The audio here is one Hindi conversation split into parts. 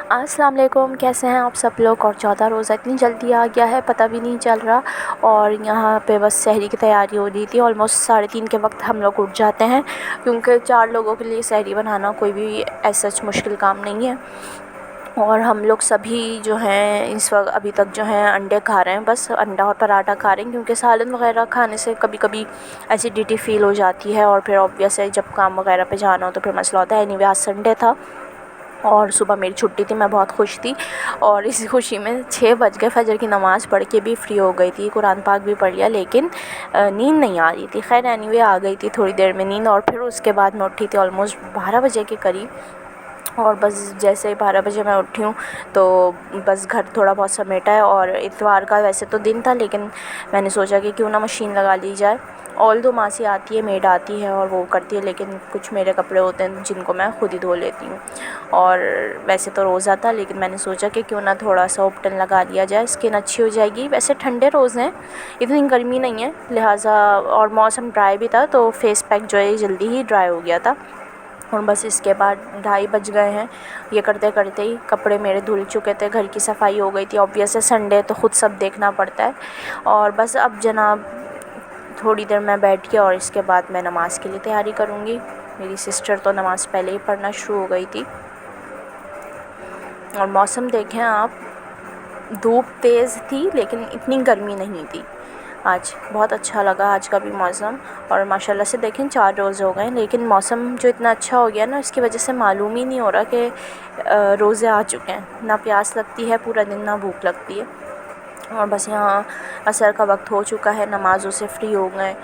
अस्सलाम वालेकुम, कैसे हैं आप सब लोग। और 14 रोज़ा इतनी जल्दी आ गया है, पता भी नहीं चल रहा। और यहाँ पे बस सहरी की तैयारी हो रही थी। ऑलमोस्ट 3:30 के वक्त हम लोग उठ जाते हैं, क्योंकि 4 लोगों के लिए सहरी बनाना कोई भी ऐसा मुश्किल काम नहीं है। और हम लोग सभी जो हैं इस वक्त अभी तक जो हैं अंडे खा रहे हैं, बस अंडा और पराठा खा रहे हैं, क्योंकि सालन वगैरह खाने से कभी कभी एसिडिटी फ़ील हो जाती है। और फिर ऑब्वियस है, जब काम वगैरह पे जाना हो तो फिर मसला होता है। एनीवे आज संडे था और सुबह मेरी छुट्टी थी, मैं बहुत खुश थी। और इसी खुशी में 6 बज गए, फ़जर की नमाज़ पढ़ के भी फ्री हो गई थी, कुरान पाक भी पढ़ लिया, लेकिन नींद नहीं आ रही थी। खैर एनीवे आ गई थी थोड़ी देर में नींद। और फिर उसके बाद मैं उठी थी ऑलमोस्ट 12 बजे के करीब। और बस जैसे ही 12 बजे मैं उठी हूँ तो बस घर थोड़ा बहुत समेटा है। और इतवार का वैसे तो दिन था, लेकिन मैंने सोचा कि क्यों ना मशीन लगा ली जाए। ऑल्दो मासी आती है, मेड आती है और वो करती है, लेकिन कुछ मेरे कपड़े होते हैं जिनको मैं खुद ही धो लेती हूँ। और वैसे तो रोज़ा था, लेकिन मैंने सोचा कि क्यों ना थोड़ा सा उपटन लगा लिया जाए, स्किन अच्छी हो जाएगी। वैसे ठंडे रोज़ हैं, इतनी गर्मी नहीं है, लिहाजा और मौसम ड्राई भी था, तो फेस पैक जो है जल्दी ही ड्राई हो गया था। और बस इसके बाद 2:30 बज गए हैं। ये करते करते ही कपड़े मेरे धुल चुके थे, घर की सफाई हो गई थी। ऑब्वियस है, संडे तो ख़ुद सब देखना पड़ता है। और बस अब जनाब थोड़ी देर मैं बैठ के और इसके बाद मैं नमाज़ के लिए तैयारी करूँगी। मेरी सिस्टर तो नमाज़ पहले ही पढ़ना शुरू हो गई थी। और मौसम देखें आप, धूप तेज़ थी लेकिन इतनी गर्मी नहीं थी। आज बहुत अच्छा लगा आज का भी मौसम। और माशाल्लाह से देखें 4 रोज़ हो गए, लेकिन मौसम जो इतना अच्छा हो गया ना, उसकी वजह से मालूम ही नहीं हो रहा कि रोज़े आ चुके हैं। ना प्यास लगती है पूरा दिन, ना भूख लगती है। और बस यहाँ असर का वक्त हो चुका है, नमाज़ों से फ्री हो गए।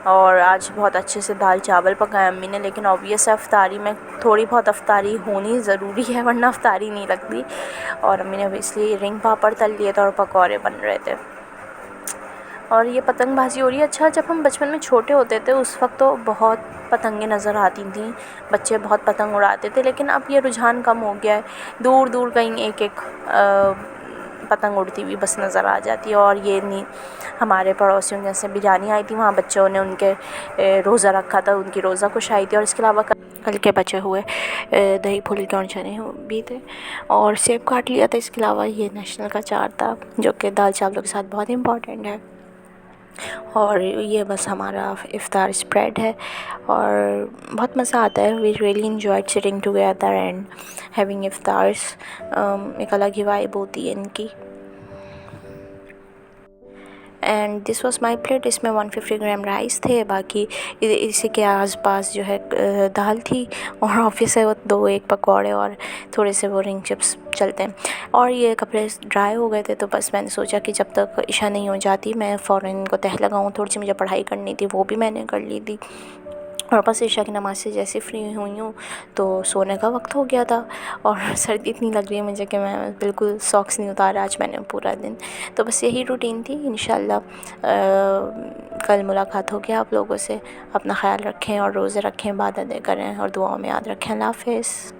और आज बहुत अच्छे से दाल चावल पकाए अम्मी ने, लेकिन ऑब्वियस है अफ्तारी में थोड़ी बहुत अफ्तारी होनी ज़रूरी है, वरना अफ्तारी नहीं लगती। और अम्मी ने इसलिए रिंग पापड़ तल लिए थे और पकौड़े बन रहे थे। और ये पतंगबाज़ी हो रही है। अच्छा, जब हम बचपन में छोटे होते थे उस वक्त तो बहुत पतंगें नज़र आती थी, बच्चे बहुत पतंग उड़ाते थे, लेकिन अब ये रुझान कम हो गया है। दूर दूर कहीं एक एक पतंग उड़ती हुई बस नज़र आ जाती है। और ये नहीं, हमारे पड़ोसियों के जैसे बिरयानी आई थी, वहाँ बच्चों ने उनके रोज़ा रखा था, उनकी रोज़ा कुशाई थी। और इसके अलावा कल के बचे हुए दही फुल्के और चने भी थे, और सेब काट लिया था। इसके अलावा ये नेशनल का चार था, जो कि दाल चावलों के साथ बहुत इम्पॉर्टेंट है। और ये बस हमारा इफ़्तार स्प्रेड है और बहुत मज़ा आता है। We really enjoyed sitting together and having इफ़्तार्स। एक अलग ही वाइब होती है इनकी। And this was my plate. इसमें 150 ग्राम राइस थे, बाकी इसी के आसपास जो है दाल थी, और ऑफिस है वो 2-1 पकौड़े और थोड़े से वो रिंग चिप्स चलते हैं। और ये कपड़े ड्राई हो गए थे, तो बस मैंने सोचा कि जब तक इशा नहीं हो जाती मैं फ़ौरन इनको तह लगाऊँ। थोड़ी सी मुझे पढ़ाई करनी थी, वो भी मैंने कर ली थी। और बस इशा की नमाज़ से जैसे फ्री हुई हूँ तो सोने का वक्त हो गया था। और सर्दी इतनी लग रही है मुझे कि मैं बिल्कुल सॉक्स नहीं उतारा आज मैंने पूरा दिन। तो बस यही रूटीन थी। इंशाल्लाह कल मुलाकात होगी आप लोगों से। अपना ख्याल रखें और रोज़े रखें, इबादतें करें और दुआओं में याद रखें। अल्लाह हाफ़िज़।